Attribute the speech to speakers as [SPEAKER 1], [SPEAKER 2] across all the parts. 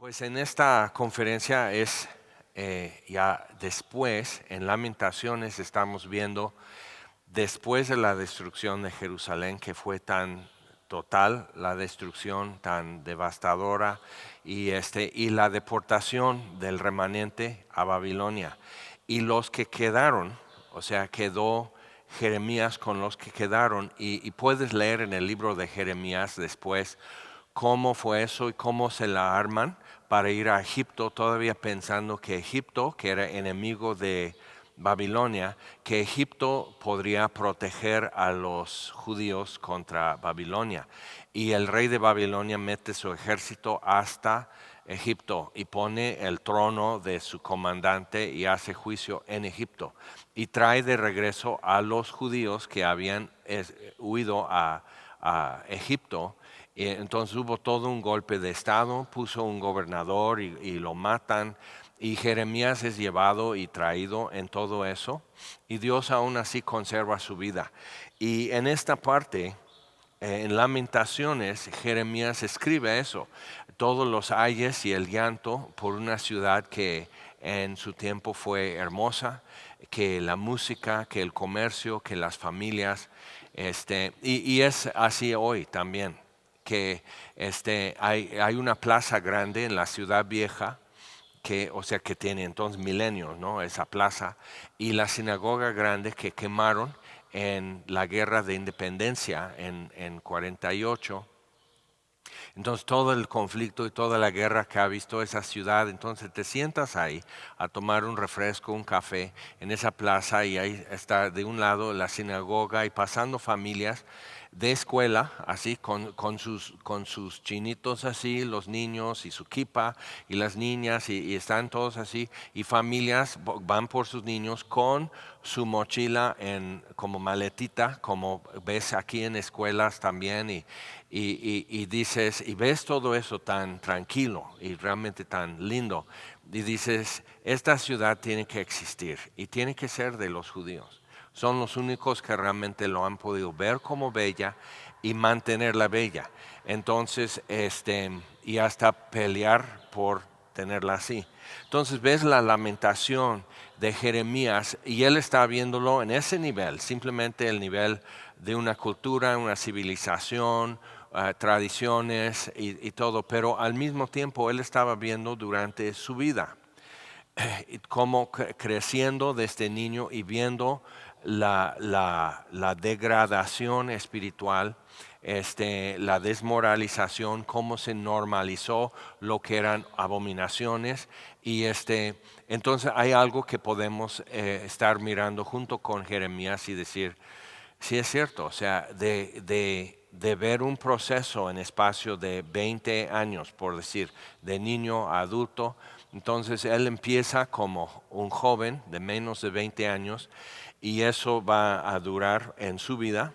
[SPEAKER 1] Pues en esta conferencia es ya después, en Lamentaciones estamos viendo, después de la destrucción de Jerusalén, que fue tan total, la destrucción tan devastadora y la deportación del remanente a Babilonia. Y los que quedaron, o sea, quedó Jeremías con los que quedaron, y puedes leer en el libro de Jeremías después cómo fue eso y cómo se la arman para ir a Egipto, todavía pensando que Egipto, que era enemigo de Babilonia, que Egipto podría proteger a los judíos contra Babilonia. Y el rey de Babilonia mete su ejército hasta Egipto y pone el trono de su comandante y hace juicio en Egipto. Y trae de regreso a los judíos que habían huido a Egipto. Y entonces hubo todo un golpe de estado, puso un gobernador y lo matan. Y Jeremías es llevado y traído en todo eso. Y Dios aún así conserva su vida. Y en esta parte, en Lamentaciones, Jeremías escribe eso. Todos los ayes y el llanto por una ciudad que en su tiempo fue hermosa, que la música, que el comercio, que las familias. Y es así hoy también, que hay una plaza grande en la ciudad vieja, o sea, que tiene entonces milenios, ¿no? Esa plaza, y la sinagoga grande que quemaron en la guerra de independencia en 48. Entonces todo el conflicto y toda la guerra que ha visto esa ciudad, entonces te sientas ahí a tomar un refresco, un café en esa plaza, y ahí está de un lado la sinagoga y pasando familias de escuela, así con sus chinitos así, los niños y su kipa y las niñas, y están todos así, y familias van por sus niños con su mochila como maletita, como ves aquí en escuelas también, y dices, y ves todo eso tan tranquilo y realmente tan lindo, y dices, esta ciudad tiene que existir y tiene que ser de los judíos. Son los únicos que realmente lo han podido ver como bella y mantenerla bella. Entonces, y hasta pelear por tenerla así. Entonces ves la lamentación de Jeremías y él está viéndolo en ese nivel, simplemente el nivel de una cultura, una civilización, tradiciones y todo, pero al mismo tiempo él estaba viendo durante su vida como creciendo desde niño y viendo la degradación espiritual, la desmoralización, cómo se normalizó lo que eran abominaciones. Y entonces hay algo que podemos estar mirando junto con Jeremías y decir, sí es cierto, o sea, de ver un proceso en espacio de 20 años, por decir, de niño a adulto. Entonces él empieza como un joven de menos de 20 años y eso va a durar en su vida,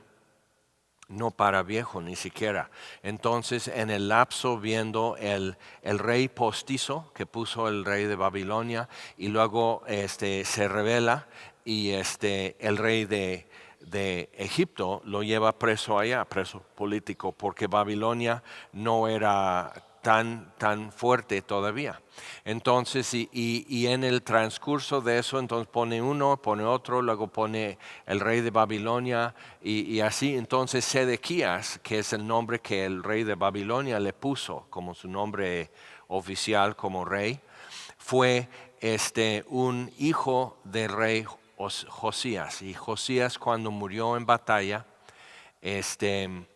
[SPEAKER 1] no para viejo ni siquiera. Entonces en el lapso viendo el rey postizo que puso el rey de Babilonia, y luego se revela y el rey de Egipto lo lleva preso allá, preso político, porque Babilonia no era tan fuerte todavía. Entonces, y en el transcurso de eso, entonces pone uno, pone otro, luego pone el rey de Babilonia y así. Entonces Sedequías, que es el nombre que el rey de Babilonia le puso como su nombre oficial como rey, fue un hijo del rey Josías. Y Josías, cuando murió en batalla, él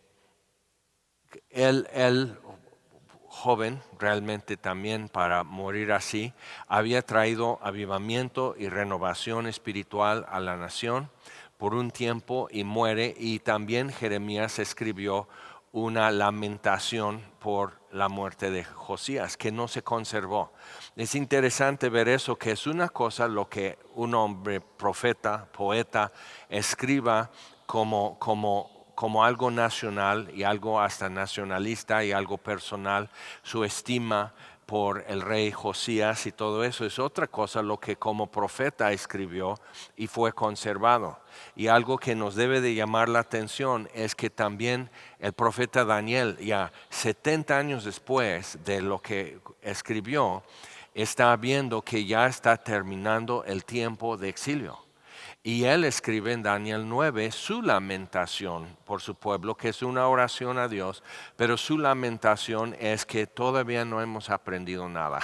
[SPEAKER 1] joven realmente también para morir así, había traído avivamiento y renovación espiritual a la nación por un tiempo y muere. Y también Jeremías escribió una lamentación por la muerte de Josías que no se conservó. Es interesante ver eso, que es una cosa lo que un hombre profeta, poeta, escriba como algo nacional y algo hasta nacionalista y algo personal, su estima por el rey Josías y todo eso. Es otra cosa lo que como profeta escribió y fue conservado. Y algo que nos debe de llamar la atención es que también el profeta Daniel, ya 70 años después de lo que escribió, está viendo que ya está terminando el tiempo de exilio. Y él escribe en Daniel 9 su lamentación por su pueblo, que es una oración a Dios, pero su lamentación es que todavía no hemos aprendido nada.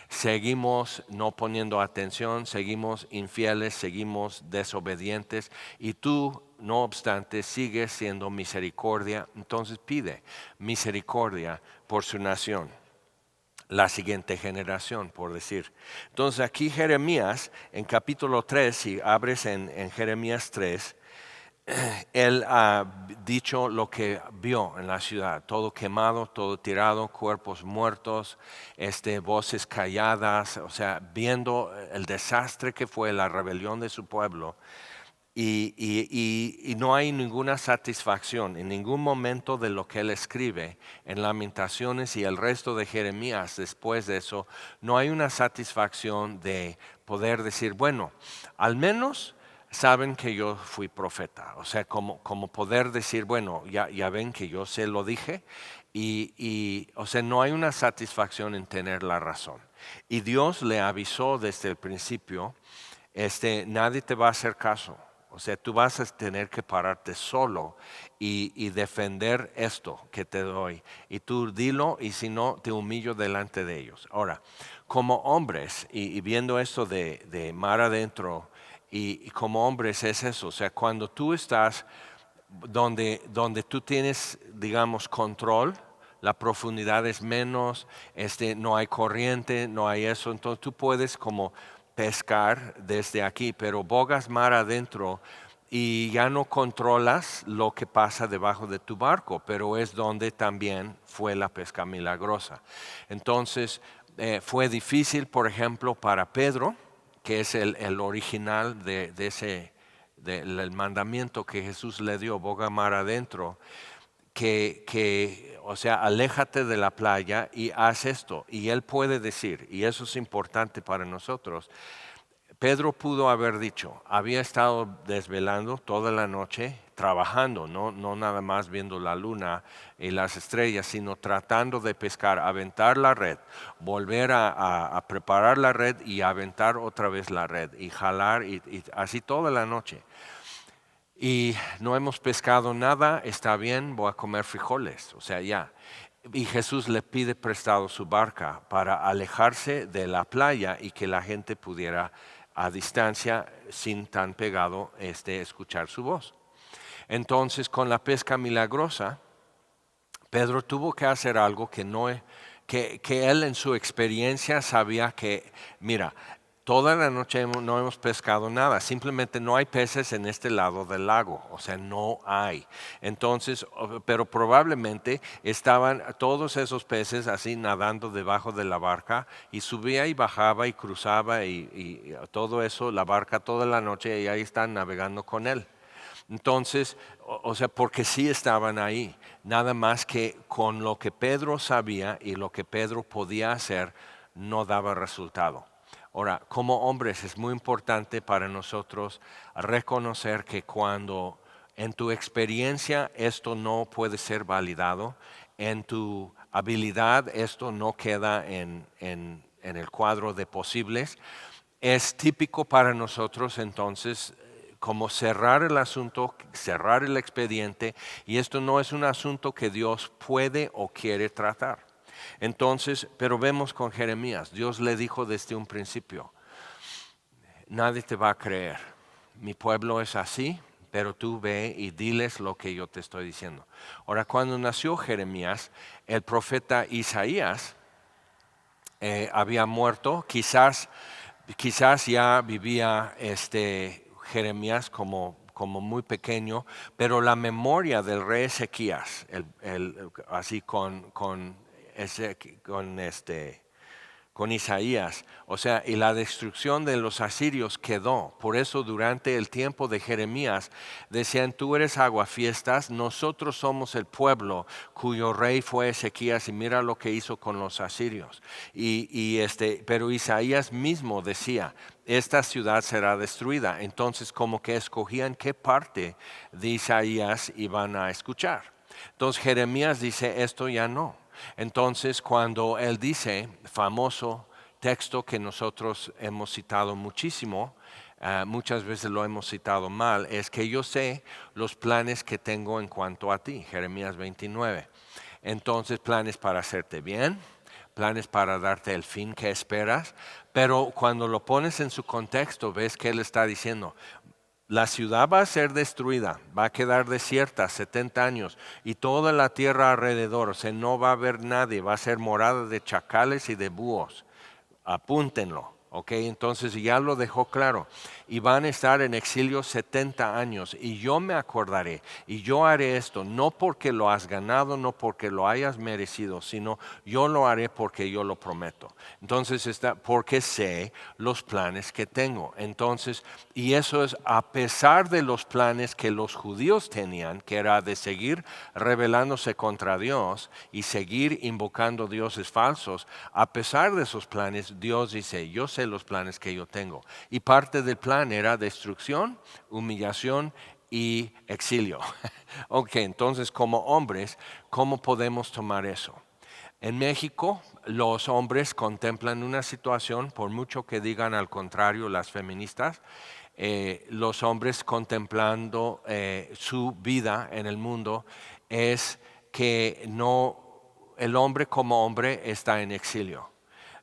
[SPEAKER 1] Seguimos no poniendo atención, seguimos infieles, seguimos desobedientes y tú, no obstante, sigues siendo misericordia. Entonces pide misericordia por su nación, la siguiente generación, por decir. Entonces aquí Jeremías, en capítulo 3, si abres en Jeremías 3, él ha dicho lo que vio en la ciudad, todo quemado, todo tirado, cuerpos muertos, voces calladas, o sea, viendo el desastre que fue la rebelión de su pueblo. Y no hay ninguna satisfacción en ningún momento de lo que él escribe en Lamentaciones y el resto de Jeremías después de eso. No hay una satisfacción de poder decir, bueno, al menos saben que yo fui profeta. O sea, como poder decir, bueno, ya ven que yo se lo dije. O sea, no hay una satisfacción en tener la razón. Y Dios le avisó desde el principio, nadie te va a hacer caso. O sea, tú vas a tener que pararte solo y defender esto que te doy. Y tú dilo y si no, te humillo delante de ellos. Ahora, como hombres, y viendo esto de mar adentro, y como hombres es eso. O sea, cuando tú estás donde tú tienes, digamos, control, la profundidad es menos, no hay corriente, no hay eso, entonces tú puedes como pescar desde aquí, pero bogas mar adentro y ya no controlas lo que pasa debajo de tu barco, pero es donde también fue la pesca milagrosa. Entonces, fue difícil, por ejemplo, para Pedro, que es el original de ese del mandamiento que Jesús le dio, boga mar adentro, o sea, aléjate de la playa y haz esto. Y él puede decir, y eso es importante para nosotros, Pedro pudo haber dicho, había estado desvelando toda la noche, trabajando, no nada más viendo la luna y las estrellas, sino tratando de pescar, aventar la red, volver a preparar la red y aventar otra vez la red y jalar y así toda la noche. Y no hemos pescado nada, está bien, voy a comer frijoles, o sea, ya. Y Jesús le pide prestado su barca para alejarse de la playa y que la gente pudiera a distancia, sin tan pegado, escuchar su voz. Entonces, con la pesca milagrosa, Pedro tuvo que hacer algo que él en su experiencia sabía que, mira, toda la noche no hemos pescado nada, simplemente no hay peces en este lado del lago, o sea, no hay. Entonces, pero probablemente estaban todos esos peces así nadando debajo de la barca y subía y bajaba y cruzaba y todo eso, la barca toda la noche y ahí están navegando con él. Entonces, o sea, porque sí estaban ahí, nada más que con lo que Pedro sabía y lo que Pedro podía hacer, no daba resultado. Ahora, como hombres es muy importante para nosotros reconocer que cuando en tu experiencia esto no puede ser validado, en tu habilidad esto no queda en el cuadro de posibles, es típico para nosotros entonces como cerrar el asunto, cerrar el expediente, y esto no es un asunto que Dios puede o quiere tratar. Entonces, pero vemos con Jeremías, Dios le dijo desde un principio, nadie te va a creer, mi pueblo es así, pero tú ve y diles lo que yo te estoy diciendo. Ahora, cuando nació Jeremías, el profeta Isaías había muerto, quizás ya vivía Jeremías como muy pequeño, pero la memoria del rey Ezequías, así con con Isaías. O sea, y la destrucción de los asirios quedó. Por eso durante el tiempo de Jeremías decían, tú eres aguafiestas, nosotros somos el pueblo cuyo rey fue Ezequías y mira lo que hizo con los asirios. Pero Isaías mismo decía, esta ciudad será destruida. Entonces como que escogían qué parte de Isaías iban a escuchar. Entonces Jeremías dice, esto ya no. Entonces cuando él dice, famoso texto que nosotros hemos citado muchísimo, muchas veces lo hemos citado mal, es que yo sé los planes que tengo en cuanto a ti, Jeremías 29. Entonces planes para hacerte bien, planes para darte el fin que esperas, pero cuando lo pones en su contexto ves que él está diciendo, la ciudad va a ser destruida, va a quedar desierta 70 años y toda la tierra alrededor, o sea, no va a haber nadie, va a ser morada de chacales y de búhos. Apúntenlo, ok, entonces ya lo dejó claro. Y van a estar en exilio 70 años y yo me acordaré y yo haré esto, no porque lo has ganado, no porque lo hayas merecido, sino yo lo haré porque yo lo prometo. Entonces porque sé los planes que tengo. Entonces, y eso es a pesar de los planes que los judíos tenían, que era de seguir rebelándose contra Dios y seguir invocando dioses falsos, a pesar de esos planes, Dios dice, yo sé los planes que yo tengo. Y parte del plan era destrucción, humillación y exilio. Ok, entonces como hombres, ¿cómo podemos tomar eso? En México, los hombres contemplan una situación, por mucho que digan al contrario las feministas, los hombres contemplando su vida en el mundo es que no, el hombre como hombre está en exilio.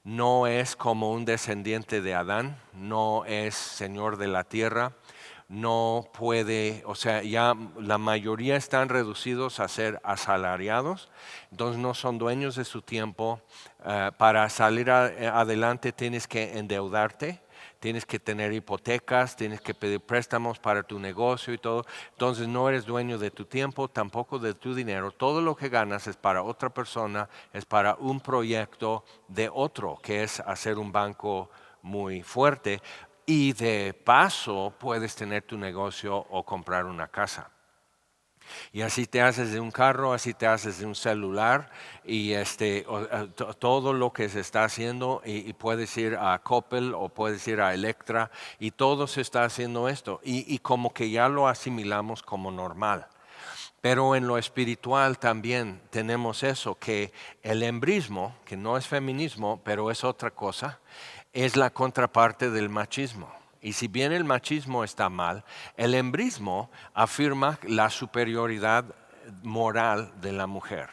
[SPEAKER 1] No es como un descendiente de Adán, no es señor de la tierra, no puede, o sea, ya la mayoría están reducidos a ser asalariados, entonces no son dueños de su tiempo. Para salir adelante tienes que endeudarte, tienes que tener hipotecas, tienes que pedir préstamos para tu negocio y todo. Entonces no eres dueño de tu tiempo, tampoco de tu dinero. Todo lo que ganas es para otra persona, es para un proyecto de otro, que es hacer un banco muy fuerte. Y de paso puedes tener tu negocio o comprar una casa. Y así te haces de un carro, así te haces de un celular y todo lo que se está haciendo y puedes ir a Coppel o puedes ir a Electra y todo se está haciendo esto y como que ya lo asimilamos como normal. Pero en lo espiritual también tenemos eso, que el embrismo, que no es feminismo, pero es otra cosa, es la contraparte del machismo. Y si bien el machismo está mal, el embrismo afirma la superioridad moral de la mujer.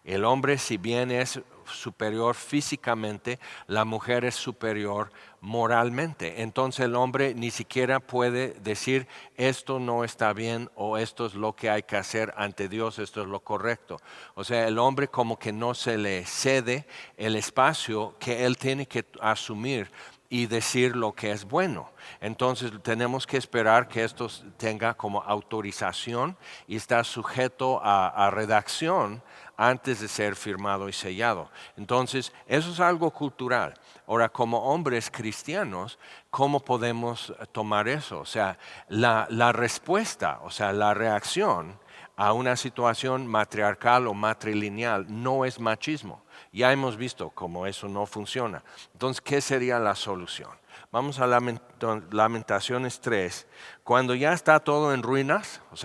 [SPEAKER 1] El hombre, si bien es superior físicamente, la mujer es superior moralmente. Entonces el hombre ni siquiera puede decir esto no está bien o esto es lo que hay que hacer ante Dios, esto es lo correcto. O sea, el hombre como que no se le cede el espacio que él tiene que asumir y decir lo que es bueno. Entonces tenemos que esperar que esto tenga como autorización y está sujeto a redacción antes de ser firmado y sellado. Entonces, eso es algo cultural. Ahora, como hombres cristianos, ¿cómo podemos tomar eso? O sea, la respuesta, o sea, la reacción a una situación matriarcal o matrilineal no es machismo. Ya hemos visto cómo eso no funciona. Entonces, ¿qué sería la solución? Vamos a Lamentaciones 3. Cuando ya está todo en ruinas, o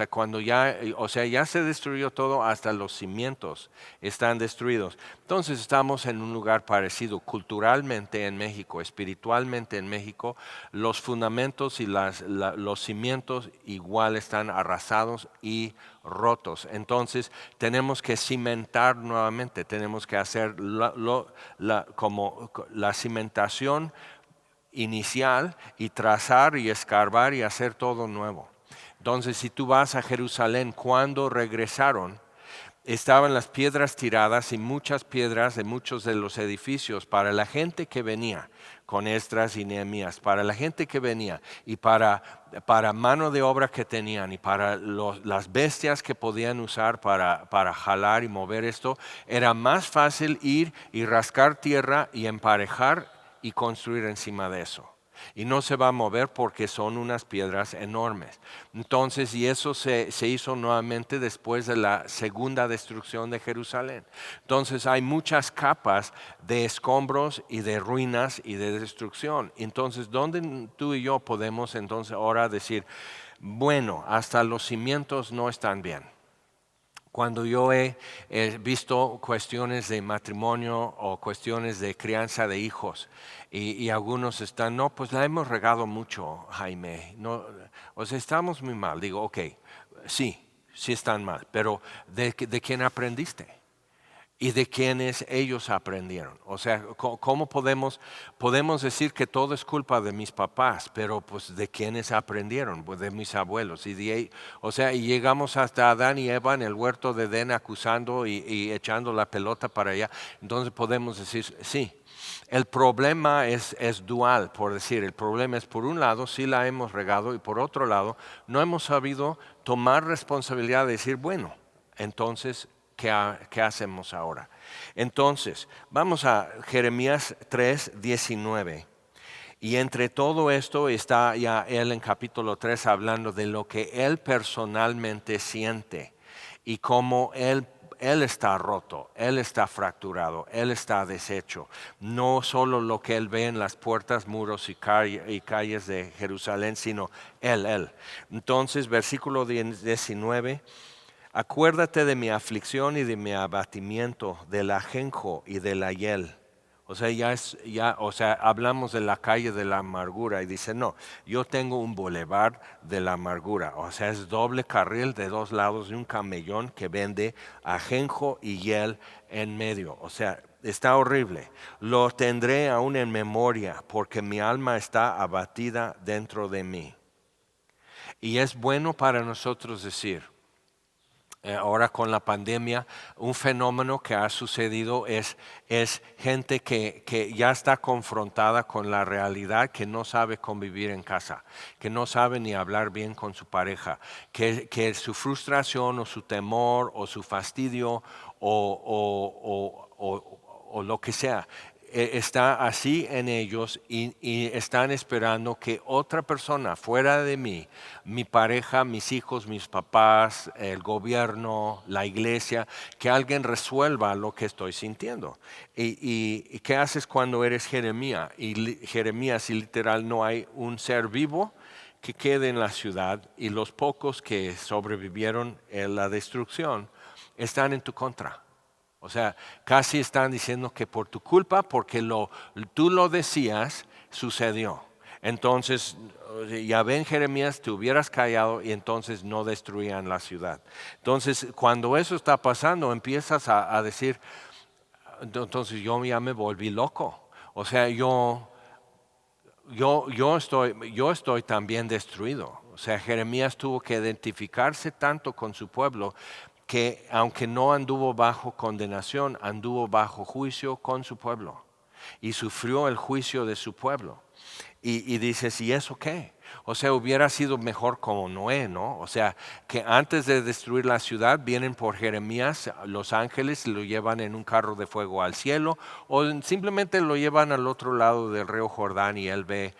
[SPEAKER 1] sea, ya se destruyó todo, hasta los cimientos están destruidos. Entonces estamos en un lugar parecido culturalmente en México, espiritualmente en México, los fundamentos y los cimientos igual están arrasados y rotos. Entonces tenemos que cimentar nuevamente, tenemos que hacer como la cimentación inicial y trazar y escarbar y hacer todo nuevo. Entonces, si tú vas a Jerusalén, cuando regresaron, estaban las piedras tiradas y muchas piedras de muchos de los edificios para la gente que venía con Esdras y Nehemías, para la gente que venía y para mano de obra que tenían y para las bestias que podían usar para jalar y mover esto, era más fácil ir y rascar tierra y emparejar y construir encima de eso. Y no se va a mover porque son unas piedras enormes. Entonces, y eso se hizo nuevamente después de la segunda destrucción de Jerusalén. Entonces hay muchas capas de escombros y de ruinas y de destrucción. Entonces, ¿dónde tú y yo podemos entonces ahora decir, bueno, hasta los cimientos no están bien? Cuando yo he visto cuestiones de matrimonio o cuestiones de crianza de hijos y algunos están, no, pues la hemos regado mucho, Jaime, no, o sea, estamos muy mal. Digo, ok, sí están mal, pero ¿de quién aprendiste? Y de quienes ellos aprendieron. O sea, ¿cómo podemos decir que todo es culpa de mis papás, pero pues de quienes aprendieron? Pues de mis abuelos. O sea, y llegamos hasta Adán y Eva en el huerto de Edén acusando y echando la pelota para allá. Entonces podemos decir, sí. El problema es dual, por decir, el problema es por un lado, sí la hemos regado y por otro lado, no hemos sabido tomar responsabilidad de decir, bueno, entonces ¿qué hacemos ahora? Entonces, vamos a Jeremías 3:19. Y entre todo esto está ya él en capítulo 3 hablando de lo que él personalmente siente y cómo él está roto, él está fracturado, él está deshecho. No solo lo que él ve en las puertas, muros y calles de Jerusalén, sino él. Entonces, versículo 19. Acuérdate de mi aflicción y de mi abatimiento, del ajenjo y del hiel. O sea, hablamos de la calle de la amargura y dice, no, yo tengo un bulevar de la amargura. O sea, es doble carril de dos lados de un camellón que vende ajenjo y hiel en medio. O sea, está horrible. Lo tendré aún en memoria porque mi alma está abatida dentro de mí. Y es bueno para nosotros decir, ahora con la pandemia, un fenómeno que ha sucedido es gente que ya está confrontada con la realidad, que no sabe convivir en casa, que no sabe ni hablar bien con su pareja, que su frustración o su temor o su fastidio o lo que sea, está así en ellos y están esperando que otra persona fuera de mí, mi pareja, mis hijos, mis papás, el gobierno, la iglesia, que alguien resuelva lo que estoy sintiendo. ¿Y qué haces cuando eres Jeremías? Jeremías, y literal no hay un ser vivo que quede en la ciudad y los pocos que sobrevivieron en la destrucción están en tu contra. O sea, casi están diciendo que por tu culpa, porque tú lo decías, sucedió. Entonces, ya ven Jeremías, te hubieras callado y entonces no destruían la ciudad. Entonces, cuando eso está pasando, empiezas a decir, entonces yo ya me volví loco. O sea, yo estoy también destruido. O sea, Jeremías tuvo que identificarse tanto con su pueblo que aunque no anduvo bajo condenación, anduvo bajo juicio con su pueblo y sufrió el juicio de su pueblo. Y dices, ¿y eso qué? O sea, hubiera sido mejor como Noé, ¿no? O sea, que antes de destruir la ciudad vienen por Jeremías los ángeles y lo llevan en un carro de fuego al cielo o simplemente lo llevan al otro lado del río Jordán y él ve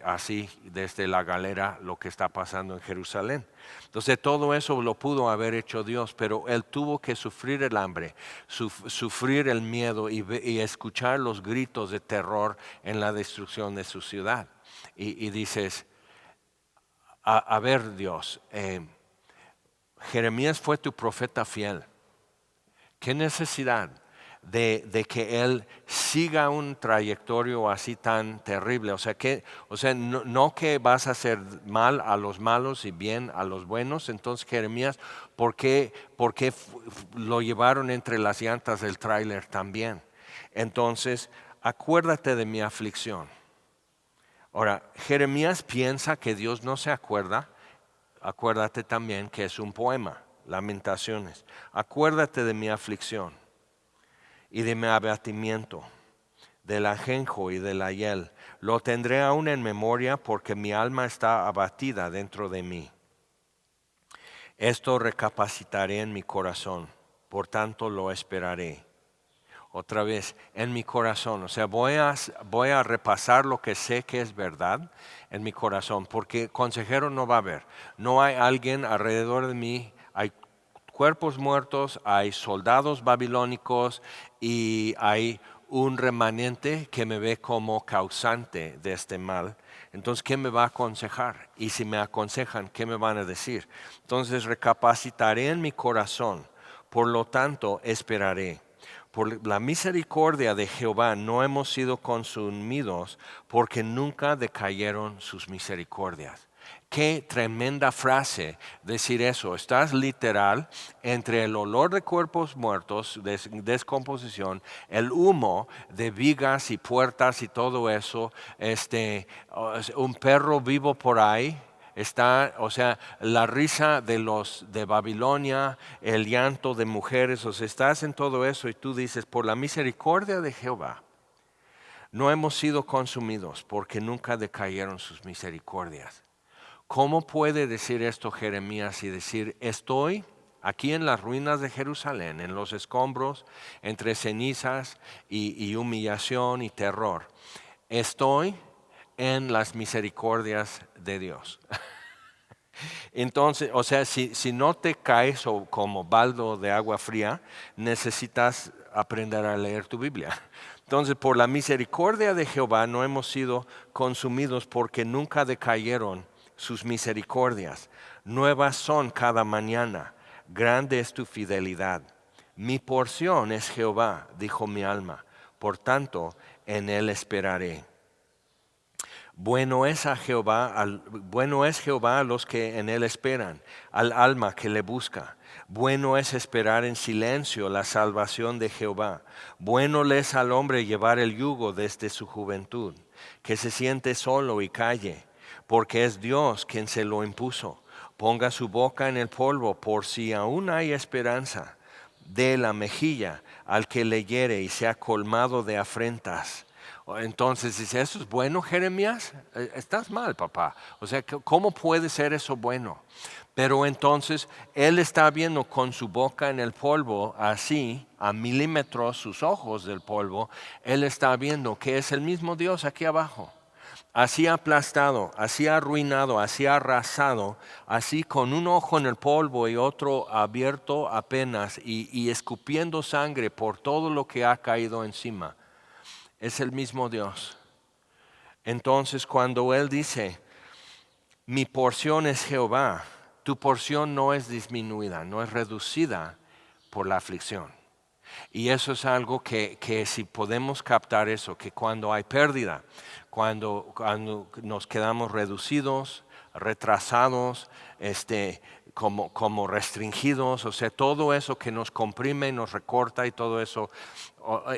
[SPEAKER 1] así desde la galera lo que está pasando en Jerusalén. Entonces todo eso lo pudo haber hecho Dios, pero él tuvo que sufrir el hambre, sufrir el miedo y escuchar los gritos de terror en la destrucción de su ciudad. Y dices, a ver Dios, Jeremías fue tu profeta fiel. ¿Qué necesidad de que él siga un trayectorio así tan terrible? O sea, no que vas a hacer mal a los malos y bien a los buenos. Entonces Jeremías, ¿por qué lo llevaron entre las llantas del tráiler también? Entonces, acuérdate de mi aflicción. Ahora, Jeremías piensa que Dios no se acuerda. Acuérdate también que es un poema. Lamentaciones. Acuérdate de mi aflicción y de mi abatimiento, del ajenjo y de la hiel. Lo tendré aún en memoria porque mi alma está abatida dentro de mí. Esto recapacitaré en mi corazón, por tanto lo esperaré. Otra vez, en mi corazón, o sea, voy a repasar lo que sé que es verdad en mi corazón, porque consejero no va a haber. No hay alguien alrededor de mí, hay cuerpos muertos, hay soldados babilónicos y hay un remanente que me ve como causante de este mal. Entonces, ¿qué me va a aconsejar? Y si me aconsejan, ¿qué me van a decir? Entonces, recapacitaré en mi corazón, por lo tanto, esperaré. Por la misericordia de Jehová no hemos sido consumidos, porque nunca decayeron sus misericordias. Qué tremenda frase decir eso. Estás literal entre el olor de cuerpos muertos, descomposición, el humo de vigas y puertas y todo eso, un perro vivo por ahí. Está, o sea, la risa de los de Babilonia, el llanto de mujeres, o sea, estás en todo eso y tú dices, por la misericordia de Jehová, no hemos sido consumidos porque nunca decayeron sus misericordias. ¿Cómo puede decir esto Jeremías y decir, estoy aquí en las ruinas de Jerusalén, en los escombros, entre cenizas y humillación y terror? Estoy en las misericordias de Dios. Entonces, o sea, si no te caes como baldo de agua fría, necesitas aprender a leer tu Biblia. Entonces, por la misericordia de Jehová no hemos sido consumidos porque nunca decayeron sus misericordias. Nuevas son cada mañana, grande es tu fidelidad. Mi porción es Jehová, dijo mi alma, por tanto en él esperaré. Bueno es Jehová a los que en él esperan, al alma que le busca. Bueno es esperar en silencio la salvación de Jehová. Bueno le es al hombre llevar el yugo desde su juventud, que se siente solo y calle, porque es Dios quien se lo impuso. Ponga su boca en el polvo por si aún hay esperanza. Dé la mejilla al que le hiere y sea colmado de afrentas. Entonces dice, ¿eso es bueno, Jeremías? Estás mal, papá. O sea, ¿cómo puede ser eso bueno? Pero entonces él está viendo con su boca en el polvo, así, a milímetros sus ojos del polvo, él está viendo que es el mismo Dios aquí abajo. Así aplastado, así arruinado, así arrasado, así con un ojo en el polvo y otro abierto apenas y escupiendo sangre por todo lo que ha caído encima. Es el mismo Dios. Entonces cuando Él dice, mi porción es Jehová, tu porción no es disminuida, no es reducida por la aflicción. Y eso es algo que si podemos captar eso, que cuando hay pérdida, cuando nos quedamos reducidos, retrasados, como restringidos, o sea, todo eso que nos comprime, nos recorta y todo eso,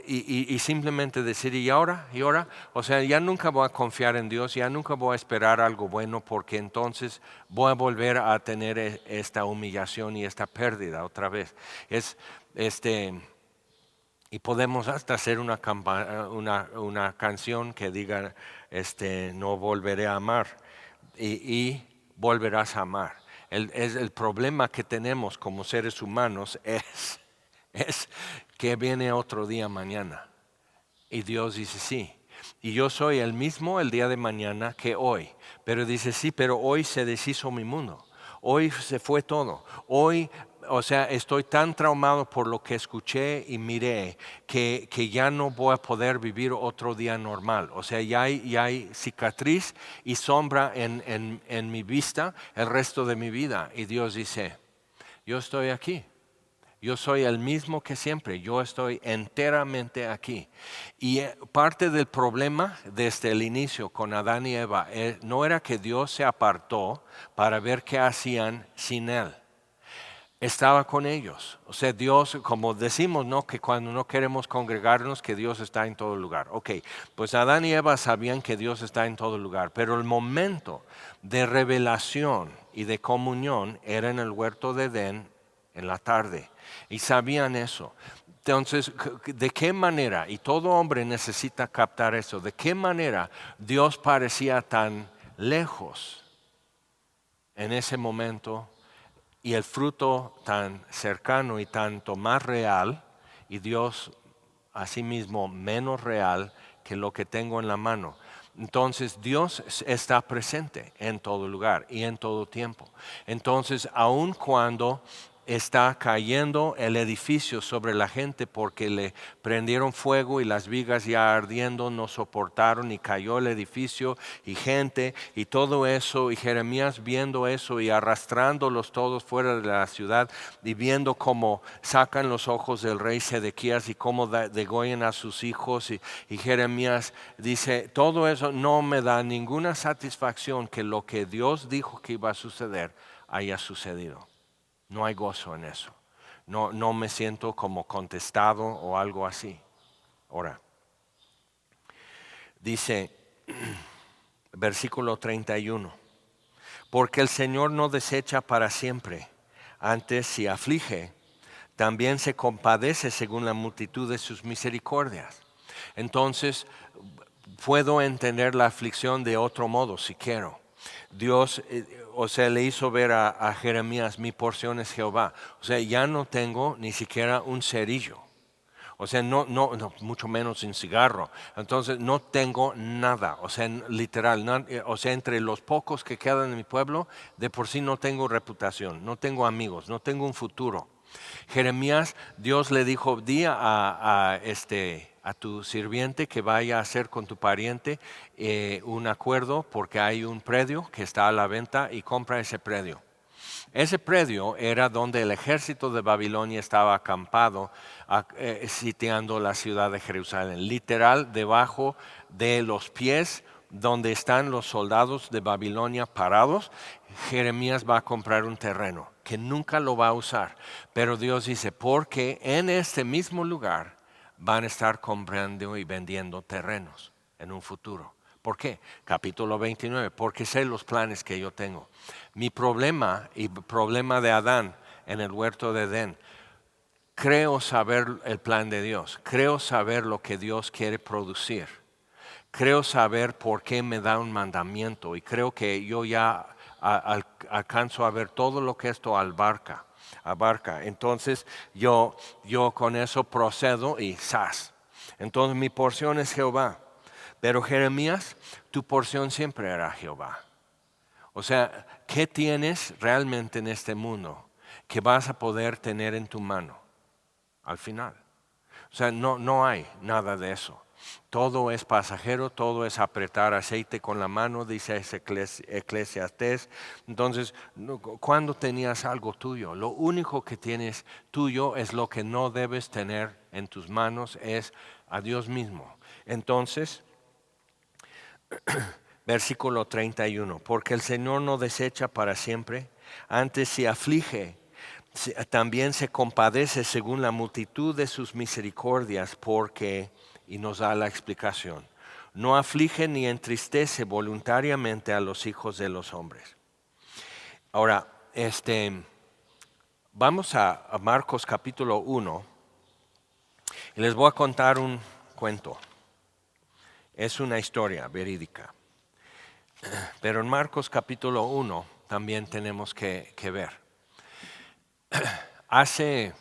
[SPEAKER 1] y simplemente decir, ¿y ahora? O sea, ya nunca voy a confiar en Dios, ya nunca voy a esperar algo bueno, porque entonces voy a volver a tener esta humillación y esta pérdida otra vez. Y podemos hasta hacer una canción que diga, no volveré a amar y volverás a amar. El problema que tenemos como seres humanos es que viene otro día mañana. Y Dios dice sí. Y yo soy el mismo el día de mañana que hoy. Pero dice sí, pero hoy se deshizo mi mundo. Hoy se fue todo. Hoy, o sea, estoy tan traumado por lo que escuché y miré que ya no voy a poder vivir otro día normal. O sea, ya hay cicatriz y sombra en mi vista el resto de mi vida. Y Dios dice, yo estoy aquí. Yo soy el mismo que siempre, yo estoy enteramente aquí. Y parte del problema desde el inicio con Adán y Eva no era que Dios se apartó para ver qué hacían sin Él. Estaba con ellos. O sea, Dios, como decimos, ¿no? Que cuando no queremos congregarnos, que Dios está en todo lugar. Ok, pues Adán y Eva sabían que Dios está en todo lugar, pero el momento de revelación y de comunión era en el huerto de Edén en la tarde. Y sabían eso. Entonces, ¿de qué manera? Y todo hombre necesita captar eso. ¿De qué manera Dios parecía tan lejos en ese momento y el fruto tan cercano y tanto más real, y Dios asimismo menos real que lo que tengo en la mano? Entonces Dios está presente en todo lugar y en todo tiempo. Entonces, aun cuando está cayendo el edificio sobre la gente porque le prendieron fuego y las vigas ya ardiendo no soportaron y cayó el edificio y gente y todo eso, y Jeremías viendo eso y arrastrándolos todos fuera de la ciudad y viendo cómo sacan los ojos del rey Sedequías y cómo degollan a sus hijos, y Jeremías dice, todo eso no me da ninguna satisfacción que lo que Dios dijo que iba a suceder haya sucedido. No hay gozo en eso. No me siento como contestado o algo así. Ahora, dice versículo 31, porque el Señor no desecha para siempre, antes si aflige, también se compadece según la multitud de sus misericordias. Entonces, puedo entender la aflicción de otro modo si quiero. Dios, le hizo ver a Jeremías, mi porción es Jehová. Ya no tengo ni siquiera un cerillo. No, mucho menos un cigarro. Entonces no tengo nada. Literal, entre los pocos que quedan en mi pueblo, de por sí no tengo reputación, no tengo amigos, no tengo un futuro. Jeremías, Dios le dijo, di a tu sirviente que vaya a hacer con tu pariente un acuerdo porque hay un predio que está a la venta y compra ese predio. Ese predio era donde el ejército de Babilonia estaba acampado, sitiando la ciudad de Jerusalén. Literal, debajo de los pies donde están los soldados de Babilonia parados, Jeremías va a comprar un terreno que nunca lo va a usar. Pero Dios dice, porque en este mismo lugar van a estar comprando y vendiendo terrenos en un futuro. ¿Por qué? Capítulo 29, porque sé los planes que yo tengo. Mi problema y problema de Adán en el huerto de Edén, creo saber el plan de Dios, creo saber lo que Dios quiere producir, creo saber por qué me da un mandamiento y creo que yo ya alcanzo a ver todo lo que esto abarca. Entonces yo con eso procedo y ¡zas! Entonces mi porción es Jehová. Pero Jeremías, tu porción siempre era Jehová. ¿Qué tienes realmente en este mundo que vas a poder tener en tu mano al final? No hay nada de eso. Todo es pasajero, todo es apretar aceite con la mano, dice Eclesiastés. Entonces, ¿cuándo tenías algo tuyo? Lo único que tienes tuyo es lo que no debes tener en tus manos, es a Dios mismo. Entonces, versículo 31, porque el Señor no desecha para siempre, antes si aflige, también se compadece según la multitud de sus misericordias, porque, y nos da la explicación, no aflige ni entristece voluntariamente a los hijos de los hombres. Ahora, vamos a Marcos capítulo 1 y les voy a contar un cuento. Es una historia verídica. Pero en Marcos capítulo 1 también tenemos que ver. Hace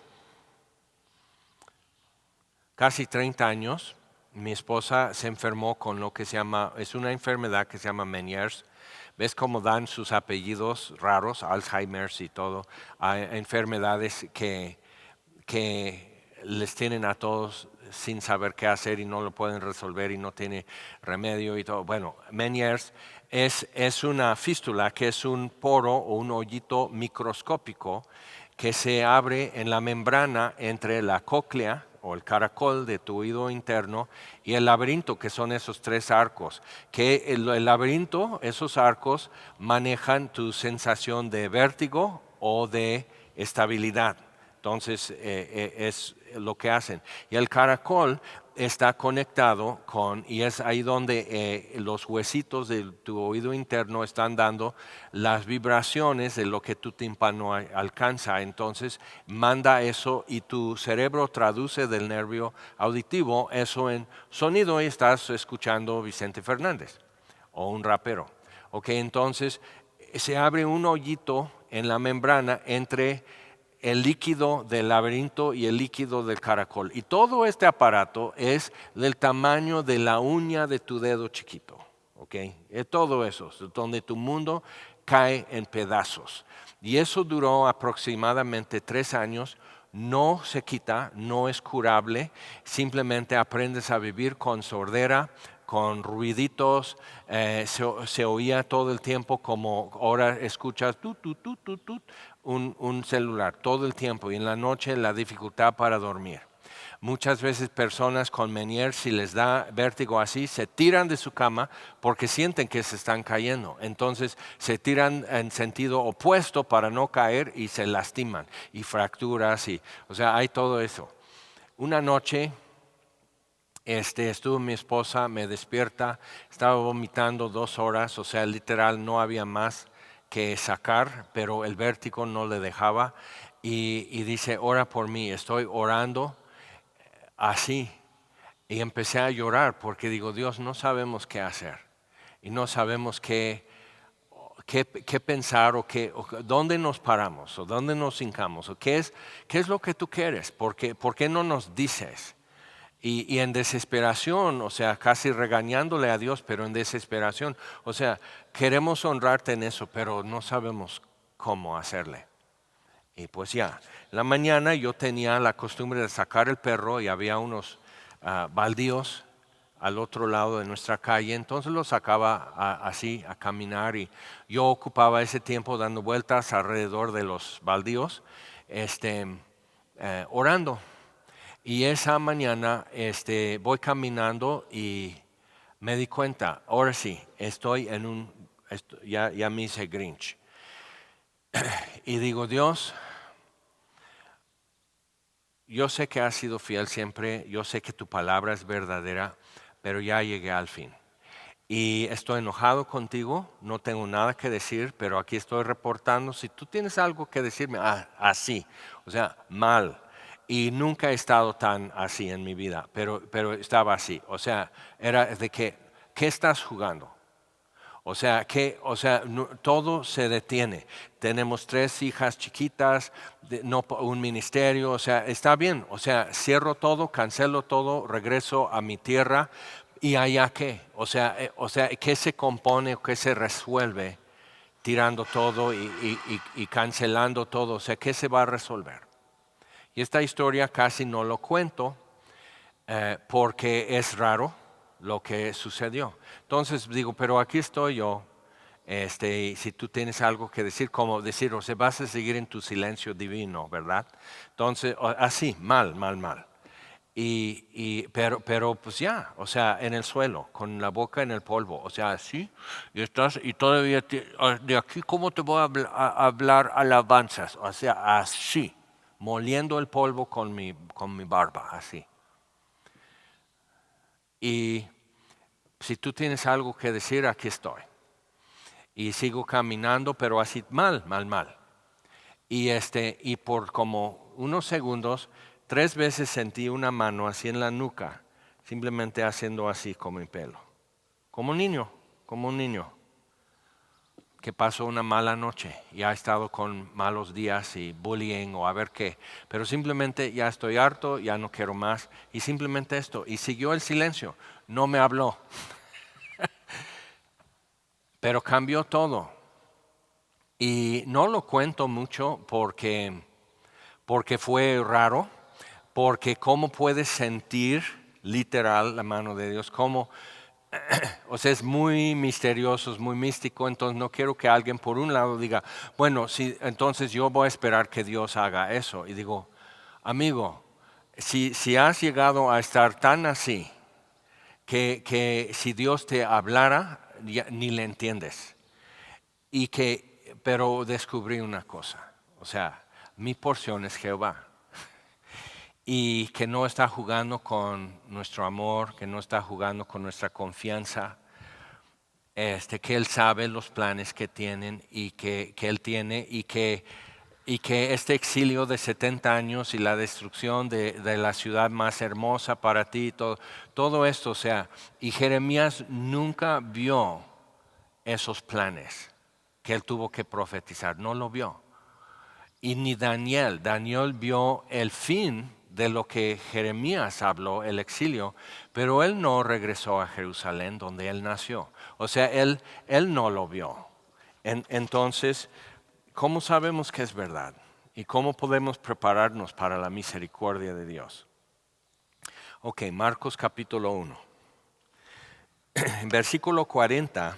[SPEAKER 1] casi 30 años, mi esposa se enfermó con lo que se llama, es una enfermedad que se llama Meniere's. ¿Ves cómo dan sus apellidos raros, Alzheimer's y todo? Hay enfermedades que les tienen a todos sin saber qué hacer y no lo pueden resolver y no tiene remedio y todo. Bueno, Meniere's es una fístula que es un poro o un hoyito microscópico que se abre en la membrana entre la cóclea o el caracol de tu oído interno y el laberinto, que son esos tres arcos, que el laberinto, esos arcos manejan tu sensación de vértigo o de estabilidad. Entonces es lo que hacen. Y el caracol está conectado con, y es ahí donde los huesitos de tu oído interno están dando las vibraciones de lo que tu tímpano alcanza. Entonces manda eso y tu cerebro traduce del nervio auditivo eso en sonido y estás escuchando Vicente Fernández o un rapero. Ok, entonces se abre un hoyito en la membrana entre el líquido del laberinto y el líquido del caracol. Y todo este aparato es del tamaño de la uña de tu dedo chiquito. ¿Okay? Es todo eso, donde tu mundo cae en pedazos. Y eso duró aproximadamente 3 años. No se quita, no es curable, simplemente aprendes a vivir con sordera, con ruiditos, se oía todo el tiempo como ahora escuchas un celular todo el tiempo y en la noche la dificultad para dormir. Muchas veces personas con Meniere, si les da vértigo así, se tiran de su cama porque sienten que se están cayendo. Entonces se tiran en sentido opuesto para no caer y se lastiman y fracturas. O sea, hay todo eso. Una noche estuvo mi esposa, me despierta, estaba vomitando 2 horas, o sea, literal no había más que sacar, pero el vértigo no le dejaba y dice, ora por mí, estoy orando así. Y empecé a llorar porque digo, Dios, no sabemos qué hacer y no sabemos qué pensar o dónde nos paramos o dónde nos hincamos o qué es lo que tú quieres, ¿por qué no nos dices? Y en desesperación, o sea, casi regañándole a Dios, pero en desesperación, o sea, queremos honrarte en eso, pero no sabemos cómo hacerle. Y pues ya, en la mañana yo tenía la costumbre de sacar el perro y había unos baldíos al otro lado de nuestra calle, entonces lo sacaba así a caminar y yo ocupaba ese tiempo dando vueltas alrededor de los baldíos, orando. Y esa mañana voy caminando y me di cuenta, ahora sí, estoy ya me hice Grinch. Y digo, Dios, yo sé que has sido fiel siempre, yo sé que tu palabra es verdadera, pero ya llegué al fin. Y estoy enojado contigo, no tengo nada que decir, pero aquí estoy reportando. Si tú tienes algo que decirme, así, o sea, mal. Y nunca he estado tan así en mi vida, pero estaba así. O sea, era de que, ¿qué estás jugando? O sea, todo se detiene. Tenemos 3 hijas chiquitas, no, un ministerio, o sea, está bien. O sea, cierro todo, cancelo todo, regreso a mi tierra y allá qué. O sea, ¿qué se compone o qué se resuelve tirando todo y cancelando todo? O sea, ¿qué se va a resolver? Y esta historia casi no lo cuento porque es raro lo que sucedió. Entonces digo, pero aquí estoy yo, y si tú tienes algo que decir, como decir, o sea, vas a seguir en tu silencio divino, ¿verdad? Entonces, así, mal. Pero pues ya, o sea, en el suelo, con la boca en el polvo, o sea, así, y todavía, de aquí, ¿cómo te voy a hablar alabanzas? O sea, así, moliendo el polvo con mi barba, así. Y si tú tienes algo que decir, aquí estoy. Y sigo caminando, pero así mal. Y por como unos segundos, 3 veces sentí una mano así en la nuca, simplemente haciendo así con mi pelo. Como un niño que pasó una mala noche y ha estado con malos días y bullying o a ver qué. Pero simplemente ya estoy harto, ya no quiero más. Y simplemente esto. Y siguió el silencio. No me habló. Pero cambió todo. Y no lo cuento mucho porque fue raro, porque cómo puedes sentir literal la mano de Dios, o sea, es muy misterioso, es muy místico, entonces no quiero que alguien por un lado diga, bueno, sí, entonces yo voy a esperar que Dios haga eso. Y digo, amigo, si has llegado a estar tan así, que si Dios te hablara, ni le entiendes. Pero descubrí una cosa, o sea, mi porción es Jehová. y que no está jugando con nuestro amor, que no está jugando con nuestra confianza, que Él sabe los planes que tienen y que Él tiene y que este exilio de 70 años y la destrucción de la ciudad más hermosa para ti, todo esto, o sea, y Jeremías nunca vio esos planes que él tuvo que profetizar, no lo vio. Y ni Daniel vio el fin de lo que Jeremías habló, el exilio, pero él no regresó a Jerusalén donde él nació. O sea, él no lo vio. Entonces, ¿cómo sabemos que es verdad? ¿Y cómo podemos prepararnos para la misericordia de Dios? Ok, Marcos capítulo 1. En versículo 40,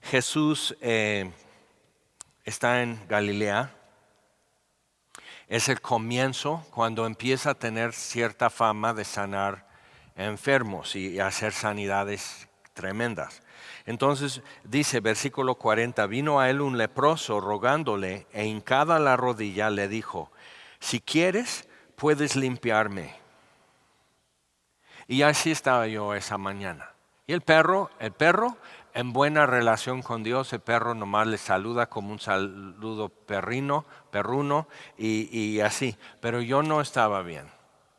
[SPEAKER 1] Jesús está en Galilea. Es el comienzo cuando empieza a tener cierta fama de sanar enfermos y hacer sanidades tremendas. Entonces dice versículo 40, vino a él un leproso rogándole e hincada la rodilla le dijo, si quieres puedes limpiarme. Y así estaba yo esa mañana. Y el perro en buena relación con Dios, el perro nomás le saluda como un saludo perruno y así. Pero yo no estaba bien.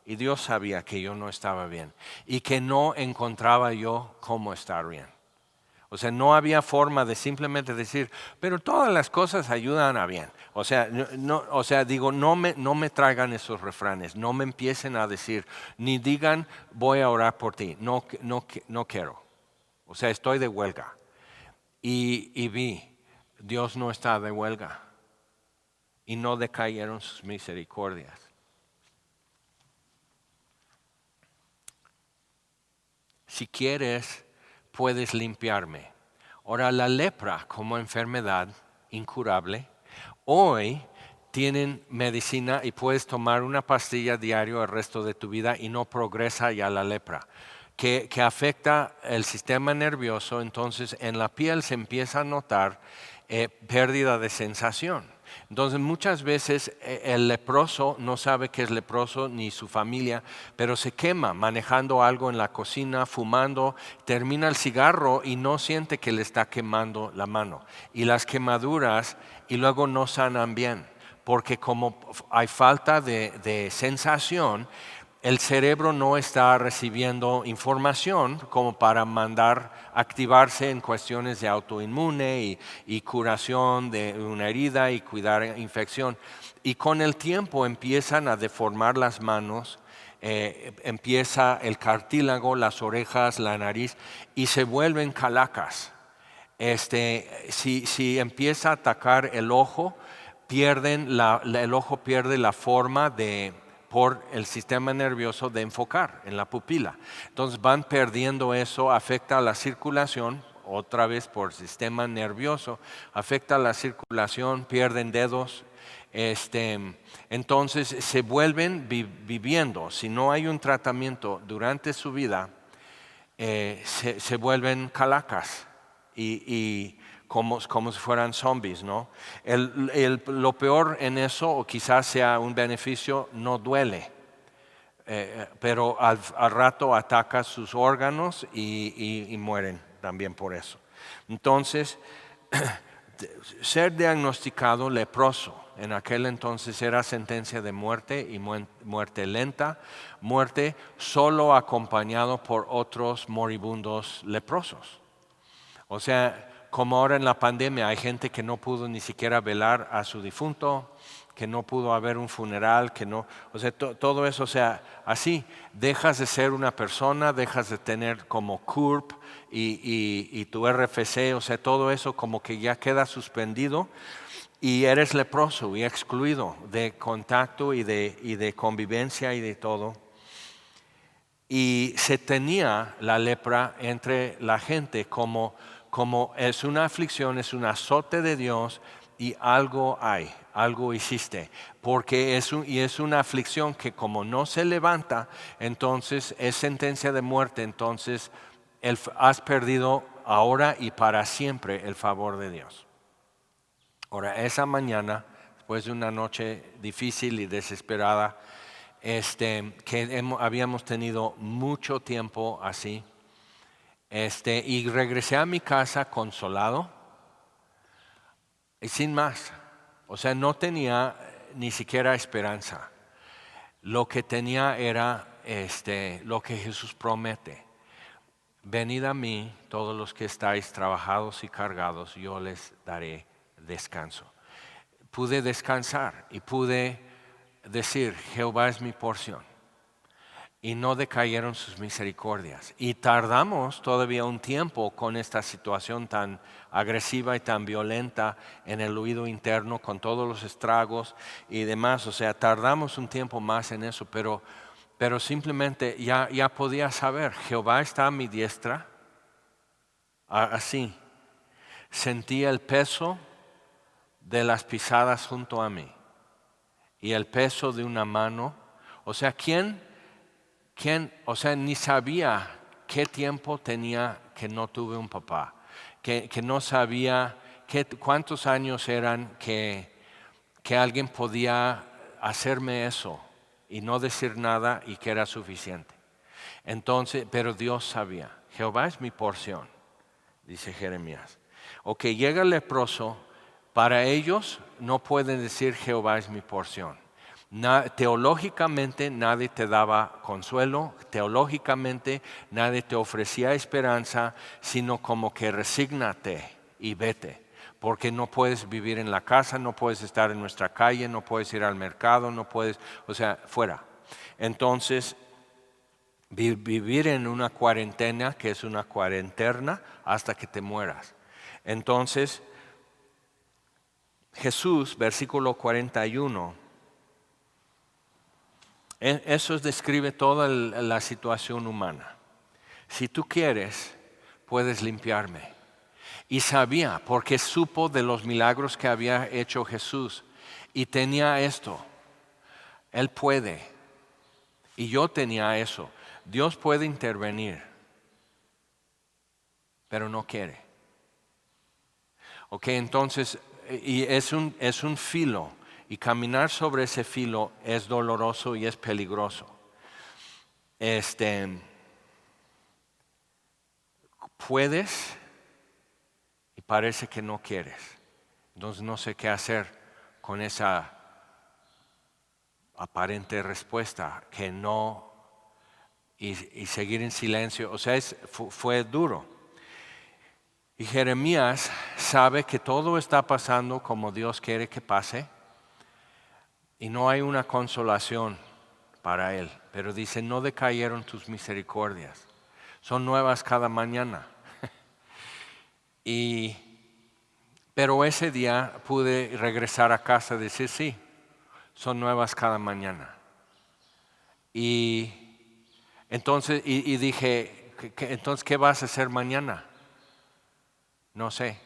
[SPEAKER 1] Y Dios sabía que yo no estaba bien. Y que no encontraba yo cómo estar bien. O sea, no había forma de simplemente decir, pero todas las cosas ayudan a bien. O sea, digo, no me traigan esos refranes, no me empiecen a decir, ni digan, voy a orar por ti. No quiero. O sea, estoy de huelga. Y vi, Dios no está de huelga. Y no decayeron sus misericordias. Si quieres, puedes limpiarme. Ahora, la lepra como enfermedad incurable, hoy tienen medicina y puedes tomar una pastilla diario el resto de tu vida y no progresa ya la lepra, que afecta el sistema nervioso, entonces en la piel se empieza a notar pérdida de sensación. Entonces muchas veces el leproso no sabe que es leproso ni su familia, pero se quema manejando algo en la cocina, fumando, termina el cigarro y no siente que le está quemando la mano. Y las quemaduras y luego no sanan bien, porque como hay falta de sensación, el cerebro no está recibiendo información como para mandar activarse en cuestiones de autoinmune y curación de una herida y cuidar infección. Y con el tiempo empiezan a deformar las manos, empieza el cartílago, las orejas, la nariz y se vuelven calacas. Si empieza a atacar el ojo, el ojo pierde la forma por el sistema nervioso de enfocar en la pupila. Entonces van perdiendo eso, afecta a la circulación, otra vez por sistema nervioso, afecta a la circulación, pierden dedos. Entonces se vuelven viviendo, si no hay un tratamiento durante su vida, se vuelven calacas y como si fueran zombies, ¿no? Lo peor en eso, o quizás sea un beneficio, no duele, pero al rato ataca sus órganos y mueren también por eso. Entonces, ser diagnosticado leproso en aquel entonces era sentencia de muerte y muerte lenta, muerte solo acompañado por otros moribundos leprosos. O sea, como ahora en la pandemia hay gente que no pudo ni siquiera velar a su difunto, que no pudo haber un funeral, que no, o sea, todo eso, o sea, así dejas de ser una persona, dejas de tener como CURP y tu RFC, o sea, todo eso como que ya queda suspendido y eres leproso y excluido de contacto y de convivencia y de todo. Y se tenía la lepra entre la gente como es una aflicción, es un azote de Dios y algo hay, algo hiciste. Porque es una aflicción que como no se levanta, entonces es sentencia de muerte, entonces has perdido ahora y para siempre el favor de Dios. Ahora, esa mañana, después de una noche difícil y desesperada, habíamos tenido mucho tiempo así. Y regresé a mi casa consolado y sin más. O sea, no tenía ni siquiera esperanza. Lo que tenía era lo que Jesús promete. Venid a mí todos los que estáis trabajados y cargados, yo les daré descanso. Pude descansar y pude decir, Jehová es mi porción. Y no decayeron sus misericordias. Y tardamos todavía un tiempo con esta situación tan agresiva y tan violenta en el oído interno, con todos los estragos y demás. O sea, tardamos un tiempo más en eso, pero simplemente ya podía saber, Jehová está a mi diestra, así. Sentía el peso de las pisadas junto a mí y el peso de una mano. O sea, ni sabía qué tiempo tenía que no tuve un papá, que no sabía cuántos años eran que alguien podía hacerme eso y no decir nada y que era suficiente. Entonces, pero Dios sabía, Jehová es mi porción, dice Jeremías. Ok, llega el leproso, para ellos no pueden decir Jehová es mi porción. Teológicamente nadie te daba consuelo, teológicamente nadie te ofrecía esperanza, sino como que resígnate y vete, porque no puedes vivir en la casa, no puedes estar en nuestra calle, no puedes ir al mercado, no puedes, o sea, fuera. Entonces, vivir en una cuarentena, que es una cuarentena hasta que te mueras. Entonces, Jesús, versículo 41, eso describe toda la situación humana. Si tú quieres, puedes limpiarme. Y sabía, porque supo de los milagros que había hecho Jesús. Y tenía esto. Él puede. Y yo tenía eso. Dios puede intervenir. Pero no quiere. Ok, entonces, y es un filo. Y caminar sobre ese filo es doloroso y es peligroso. Puedes y parece que no quieres. Entonces no sé qué hacer con esa aparente respuesta que no y seguir en silencio. O sea, fue duro. Y Jeremías sabe que todo está pasando como Dios quiere que pase. Y no hay una consolación para él. Pero dice, no decayeron tus misericordias. Son nuevas cada mañana. Pero ese día pude regresar a casa y decir, sí, son nuevas cada mañana. Y entonces dije, entonces, ¿qué vas a hacer mañana? No sé.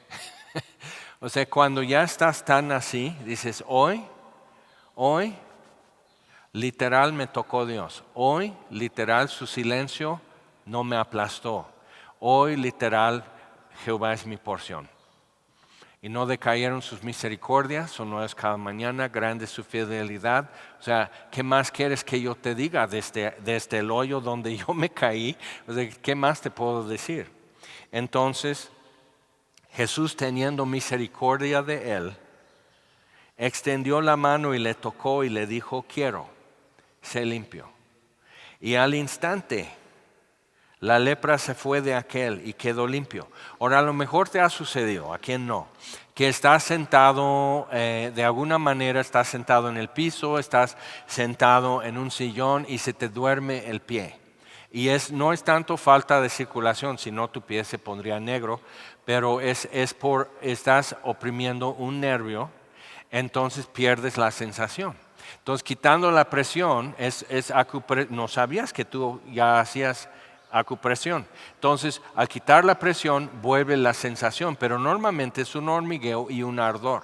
[SPEAKER 1] O sea, cuando ya estás tan así, dices, hoy, literal me tocó Dios. Hoy, literal, su silencio no me aplastó. Hoy, literal, Jehová es mi porción. Y no decayeron sus misericordias, son nuevas cada mañana, grande su fidelidad. O sea, ¿qué más quieres que yo te diga desde el hoyo donde yo me caí? O sea, ¿qué más te puedo decir? Entonces, Jesús, teniendo misericordia de él, extendió la mano y le tocó y le dijo, quiero, sé limpio. Y al instante, la lepra se fue de aquel y quedó limpio. Ahora, a lo mejor te ha sucedido, ¿a quién no? Que estás sentado, de alguna manera estás sentado en el piso, estás sentado en un sillón y se te duerme el pie. Y no es tanto falta de circulación, sino tu pie se pondría negro, pero estás oprimiendo un nervio, entonces pierdes la sensación. Entonces, quitando la presión, no sabías que tú ya hacías acupresión. Entonces, al quitar la presión, vuelve la sensación, pero normalmente es un hormigueo y un ardor.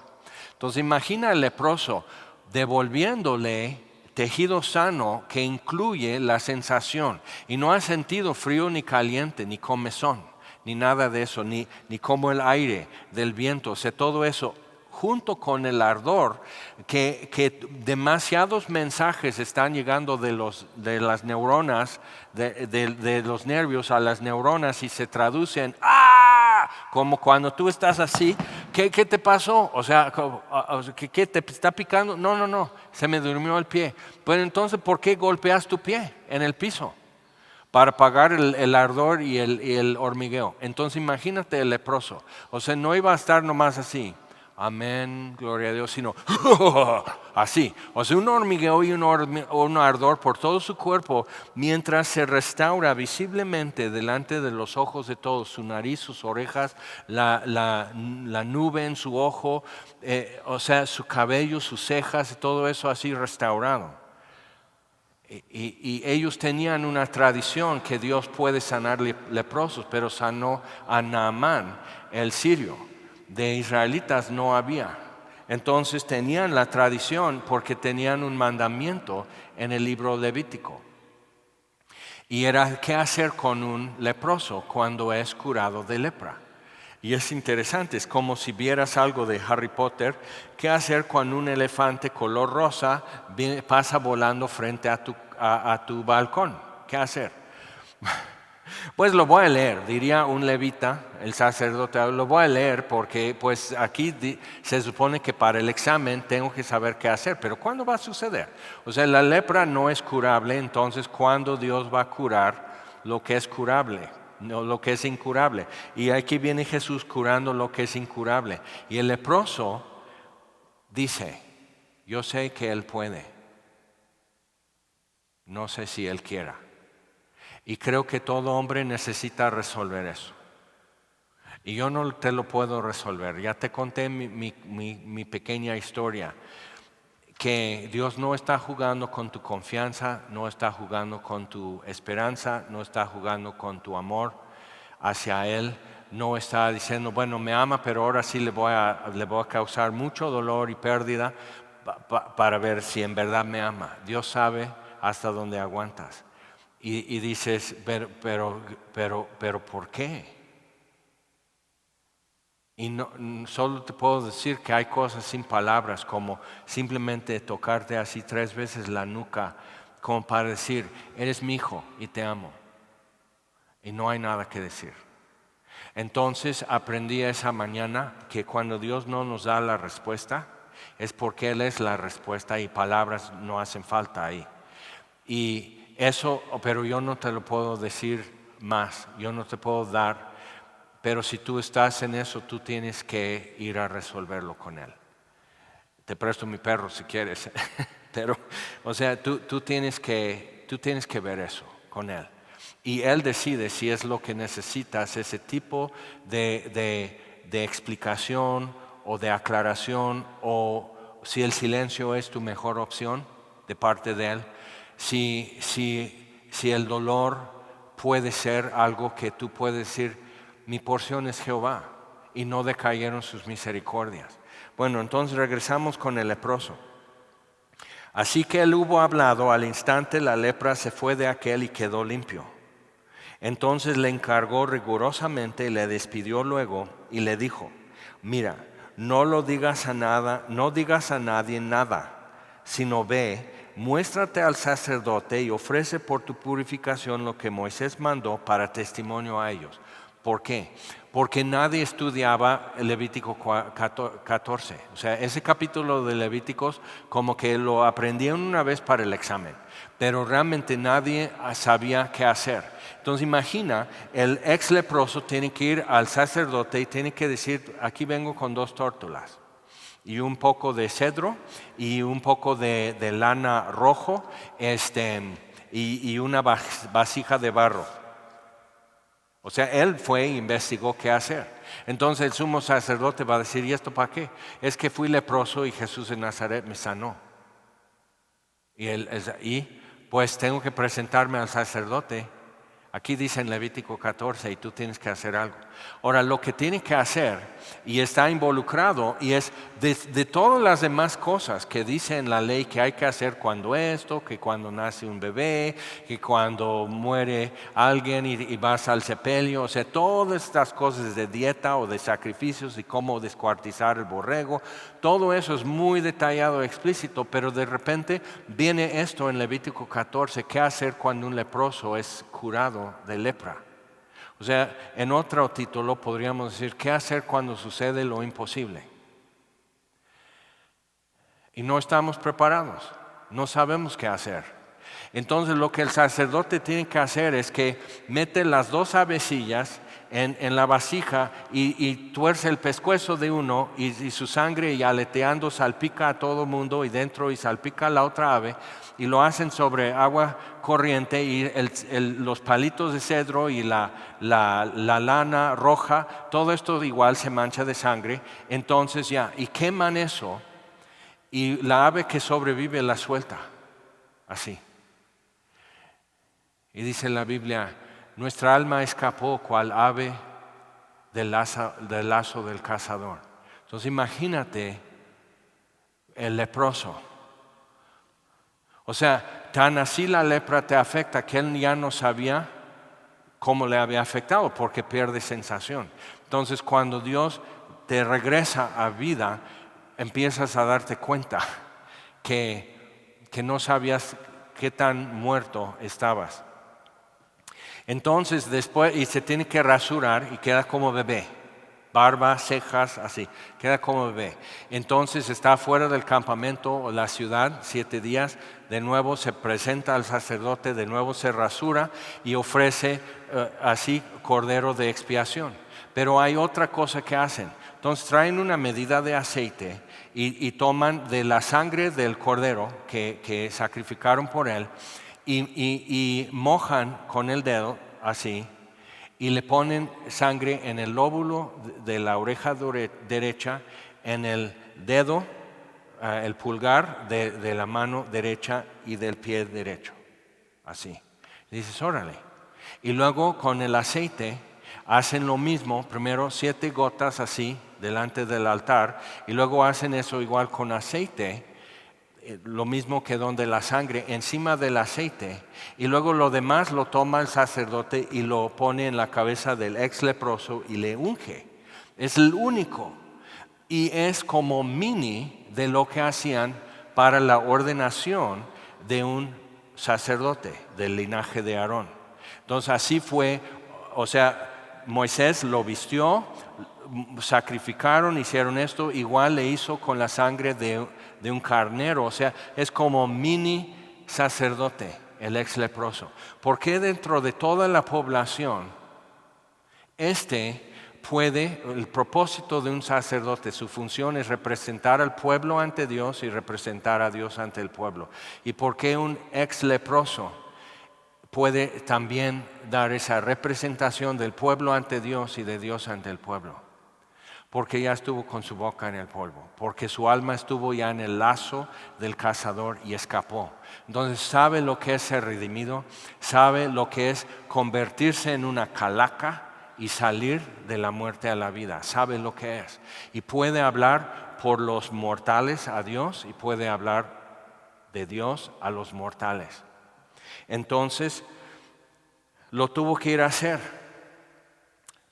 [SPEAKER 1] Entonces, imagina el leproso devolviéndole tejido sano que incluye la sensación. Y no ha sentido frío ni caliente, ni comezón, ni nada de eso, ni como el aire del viento. O sea, todo eso junto con el ardor, que demasiados mensajes están llegando de las neuronas, de los nervios a las neuronas y se traducen, ¡ah! Como cuando tú estás así, ¿qué te pasó? O sea, ¿qué te está picando? No, se me durmió el pie. Pues entonces, ¿por qué golpeas tu pie en el piso? Para apagar el ardor y el hormigueo. Entonces imagínate el leproso. O sea, no iba a estar nomás así. Amén, gloria a Dios, sino así. O sea, un hormigueo y un ardor por todo su cuerpo mientras se restaura visiblemente delante de los ojos de todos, su nariz, sus orejas, la nube en su ojo, o sea, su cabello, sus cejas, todo eso así restaurado. Y ellos tenían una tradición que Dios puede sanar leprosos, pero sanó a Naamán, el sirio. De israelitas no había. Entonces tenían la tradición porque tenían un mandamiento en el libro Levítico. Y era qué hacer con un leproso cuando es curado de lepra. Y es interesante, es como si vieras algo de Harry Potter, qué hacer cuando un elefante color rosa pasa volando frente a tu balcón. ¿Qué hacer? Pues lo voy a leer, diría un levita, el sacerdote, lo voy a leer porque pues aquí se supone que para el examen tengo que saber qué hacer, pero ¿cuándo va a suceder? O sea, la lepra no es curable, entonces ¿cuándo Dios va a curar lo que es curable? No lo que es incurable. Y aquí viene Jesús curando lo que es incurable. Y el leproso dice, yo sé que Él puede, no sé si Él quiera. Y creo que todo hombre necesita resolver eso. Y yo no te lo puedo resolver. Ya te conté mi pequeña historia. Que Dios no está jugando con tu confianza, no está jugando con tu esperanza, no está jugando con tu amor hacia Él. No está diciendo, bueno, me ama, pero ahora sí le voy a causar mucho dolor y pérdida para ver si en verdad me ama. Dios sabe hasta dónde aguantas. Y dices, pero ¿por qué? Y no, solo te puedo decir que hay cosas sin palabras, como simplemente tocarte así 3 veces la nuca, como para decir, eres mi hijo y te amo. Y no hay nada que decir. Entonces aprendí esa mañana que cuando Dios no nos da la respuesta, es porque Él es la respuesta y palabras no hacen falta ahí. Y eso, pero yo no te lo puedo decir más, yo no te puedo dar. Pero si tú estás en eso, tú tienes que ir a resolverlo con Él. Te presto mi perro si quieres. Pero, o sea, tú tienes que ver eso con Él. Y Él decide si es lo que necesitas, ese tipo de explicación o de aclaración, o si el silencio es tu mejor opción de parte de Él. Si el dolor puede ser algo que tú puedes decir, mi porción es Jehová, y no decayeron sus misericordias. Bueno, entonces regresamos con el leproso. Así que él hubo hablado, al instante la lepra se fue de aquel y quedó limpio. Entonces le encargó rigurosamente y le despidió luego y le dijo, mira, no digas a nadie nada, sino ve, muéstrate al sacerdote y ofrece por tu purificación lo que Moisés mandó para testimonio a ellos. ¿Por qué? Porque nadie estudiaba el Levítico 14. O sea, ese capítulo de Levíticos como que lo aprendieron una vez para el examen, pero realmente nadie sabía qué hacer. Entonces imagina, el ex leproso tiene que ir al sacerdote y tiene que decir, aquí vengo con 2 tórtolas y un poco de cedro y un poco de lana rojo y una vasija de barro. O sea, él fue e investigó qué hacer. Entonces el sumo sacerdote va a decir, ¿y esto para qué? Es que fui leproso y Jesús de Nazaret me sanó. Y pues tengo que presentarme al sacerdote. Aquí dice en Levítico 14 y tú tienes que hacer algo. Ahora, lo que tiene que hacer y está involucrado y es de todas las demás cosas que dice en la ley que hay que hacer cuando esto, que cuando nace un bebé, que cuando muere alguien y vas al sepelio, o sea, todas estas cosas de dieta o de sacrificios y cómo descuartizar el borrego, todo eso es muy detallado, explícito, pero de repente viene esto en Levítico 14, ¿qué hacer cuando un leproso es curado de lepra? O sea, en otro título podríamos decir, ¿qué hacer cuando sucede lo imposible? Y no estamos preparados, no sabemos qué hacer. Entonces lo que el sacerdote tiene que hacer es que mete las dos avecillas en la vasija y tuerce el pescuezo de uno y su sangre y aleteando salpica a todo mundo y dentro y salpica a la otra ave y lo hacen sobre agua corriente y los palitos de cedro y la lana roja, todo esto igual se mancha de sangre, entonces ya, y queman eso y la ave que sobrevive la suelta, así. Y dice la Biblia, nuestra alma escapó cual ave del lazo del cazador. Entonces imagínate el leproso. O sea, tan así la lepra te afecta que él ya no sabía cómo le había afectado porque pierde sensación. Entonces cuando Dios te regresa a vida, empiezas a darte cuenta que no sabías qué tan muerto estabas. Entonces después, y se tiene que rasurar y queda como bebé, barba, cejas, así, queda como bebé. Entonces está fuera del campamento o la ciudad 7 días, de nuevo se presenta al sacerdote, de nuevo se rasura y ofrece así cordero de expiación. Pero hay otra cosa que hacen, entonces traen una medida de aceite y toman de la sangre del cordero que sacrificaron por él, y mojan con el dedo así y le ponen sangre en el lóbulo de la oreja derecha, en el dedo, el pulgar de la mano derecha y del pie derecho, así. Y dices, órale. Y luego con el aceite hacen lo mismo, primero 7 gotas así delante del altar y luego hacen eso igual con aceite, lo mismo que donde la sangre, encima del aceite, y luego lo demás lo toma el sacerdote y lo pone en la cabeza del ex leproso y le unge. Es el único y es como mini de lo que hacían para la ordenación de un sacerdote del linaje de Aarón. Entonces así fue, o sea, Moisés lo vistió, sacrificaron, hicieron esto, igual le hizo con la sangre de un carnero, o sea, es como mini sacerdote, el ex leproso. Porque dentro de toda la población, el propósito de un sacerdote, su función es representar al pueblo ante Dios y representar a Dios ante el pueblo. ¿Y por qué un ex leproso puede también dar esa representación del pueblo ante Dios y de Dios ante el pueblo? Porque ya estuvo con su boca en el polvo, porque su alma estuvo ya en el lazo del cazador y escapó. Entonces sabe lo que es ser redimido, sabe lo que es convertirse en una calaca y salir de la muerte a la vida, sabe lo que es. Y puede hablar por los mortales a Dios y puede hablar de Dios a los mortales. Entonces lo tuvo que ir a hacer.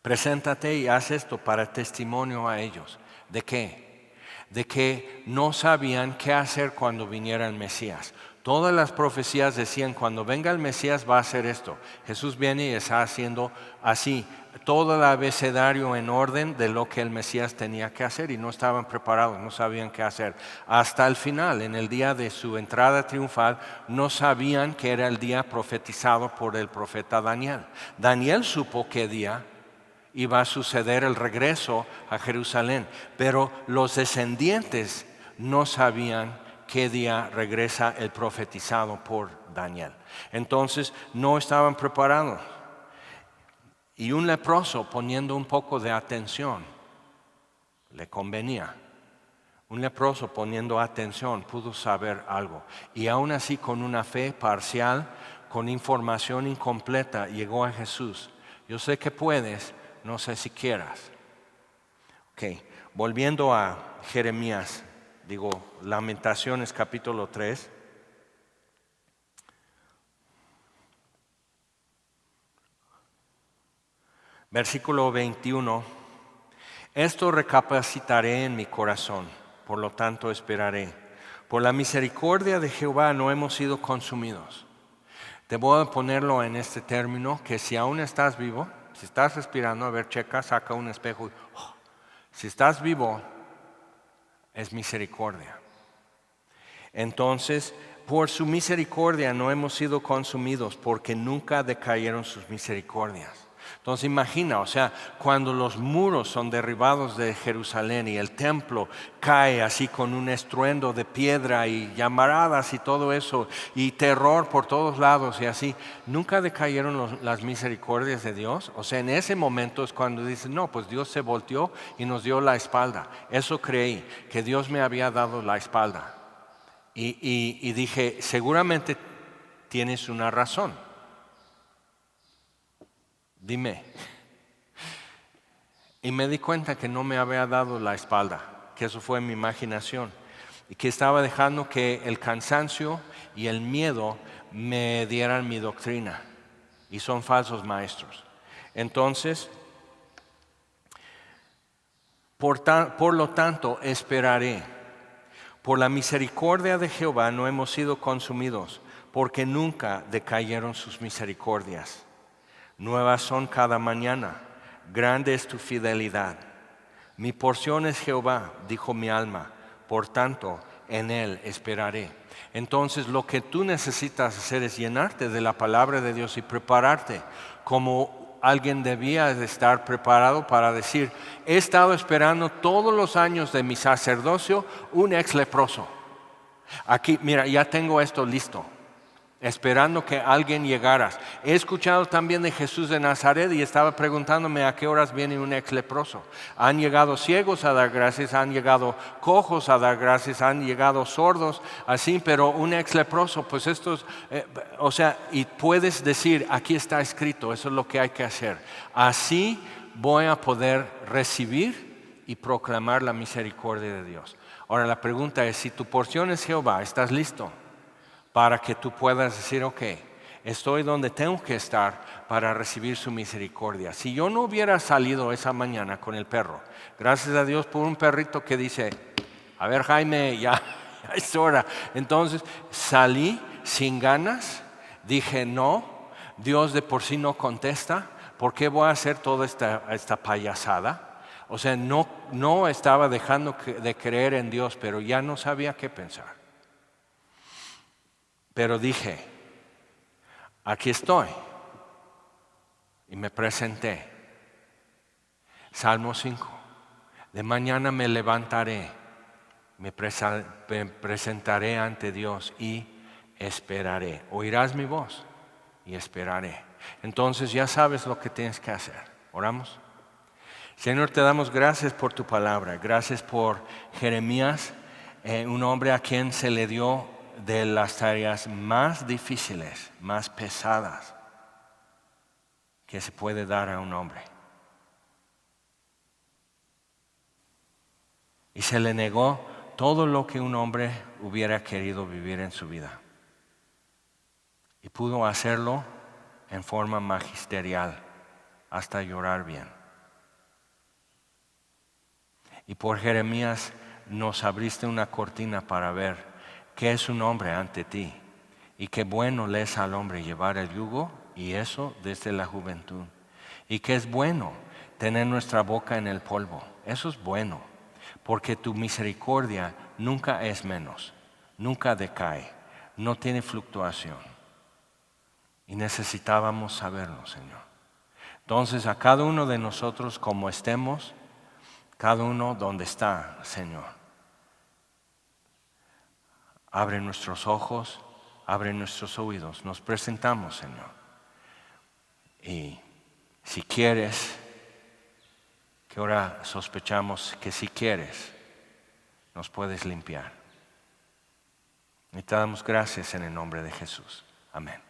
[SPEAKER 1] Preséntate y haz esto para testimonio a ellos. ¿De qué? De que no sabían qué hacer cuando viniera el Mesías. Todas las profecías decían, cuando venga el Mesías va a hacer esto. Jesús viene y está haciendo así, todo el abecedario en orden de lo que el Mesías tenía que hacer y no estaban preparados, no sabían qué hacer. Hasta el final, en el día de su entrada triunfal, no sabían que era el día profetizado por el profeta Daniel. Daniel supo qué día iba a suceder el regreso a Jerusalén, pero los descendientes no sabían qué día regresa el profetizado por Daniel. Entonces no estaban preparados. Y un leproso poniendo un poco de atención le convenía. Un leproso poniendo atención pudo saber algo. Y aún así con una fe parcial, con información incompleta llegó a Jesús. Yo sé que puedes, no sé si quieras. Ok, volviendo a Jeremías, Lamentaciones capítulo 3. Versículo 21. Esto recapacitaré en mi corazón, por lo tanto esperaré. Por la misericordia de Jehová no hemos sido consumidos. Te voy a ponerlo en este término, que si aún estás vivo, si estás respirando, a ver, checa, saca un espejo. Si estás vivo, es misericordia. Entonces, por su misericordia no hemos sido consumidos, porque nunca decayeron sus misericordias. Entonces imagina, cuando los muros son derribados de Jerusalén y el templo cae así con un estruendo de piedra y llamaradas y todo eso y terror por todos lados y así, ¿nunca decayeron las misericordias de Dios? En ese momento es cuando dicen, no, pues Dios se volteó y nos dio la espalda. Eso creí, que Dios me había dado la espalda. Y dije, seguramente tienes una razón. Dime. Y me di cuenta que no me había dado la espalda, que eso fue mi imaginación. Y que estaba dejando que el cansancio y el miedo me dieran mi doctrina. Y son falsos maestros. Entonces, por lo tanto, esperaré. Por la misericordia de Jehová no hemos sido consumidos, porque nunca decayeron sus misericordias. Nuevas son cada mañana, grande es tu fidelidad. Mi porción es Jehová, dijo mi alma, por tanto en él esperaré. Entonces lo que tú necesitas hacer es llenarte de la palabra de Dios y prepararte como alguien debía de estar preparado para decir, he estado esperando todos los años de mi sacerdocio un ex leproso. Aquí, mira, ya tengo esto listo, esperando que alguien llegara. He escuchado también de Jesús de Nazaret y estaba preguntándome a qué horas viene un ex leproso. Han llegado ciegos a dar gracias, han llegado cojos a dar gracias, han llegado sordos, así, pero un ex leproso, pues estos, y puedes decir, aquí está escrito, eso es lo que hay que hacer. Así voy a poder recibir y proclamar la misericordia de Dios. Ahora la pregunta es, si tu porción es Jehová, ¿estás listo para que tú puedas decir, ok, estoy donde tengo que estar para recibir su misericordia? Si yo no hubiera salido esa mañana con el perro, gracias a Dios por un perrito que dice, a ver Jaime, ya es hora. Entonces salí sin ganas, dije no, Dios de por sí no contesta, ¿por qué voy a hacer toda esta payasada? No estaba dejando de creer en Dios, pero ya no sabía qué pensar. Pero dije, aquí estoy. Y me presenté. Salmo 5. De mañana me levantaré, me presentaré ante Dios y esperaré. Oirás mi voz y esperaré. Entonces ya sabes lo que tienes que hacer. ¿Oramos? Señor, te damos gracias por tu palabra. Gracias por Jeremías, un hombre a quien se le dio de las tareas más difíciles, más pesadas que se puede dar a un hombre. Y se le negó todo lo que un hombre hubiera querido vivir en su vida. Y pudo hacerlo en forma magisterial, hasta llorar bien. Y por Jeremías nos abriste una cortina para ver qué es un hombre ante ti y qué bueno le es al hombre llevar el yugo, y eso desde la juventud. Y que es bueno tener nuestra boca en el polvo. Eso es bueno, porque tu misericordia nunca es menos, nunca decae, no tiene fluctuación. Y necesitábamos saberlo, Señor. Entonces a cada uno de nosotros, como estemos, cada uno donde está, Señor, abre nuestros ojos, abre nuestros oídos. Nos presentamos, Señor. Y si quieres, que ahora sospechamos que si quieres, nos puedes limpiar. Y te damos gracias en el nombre de Jesús. Amén.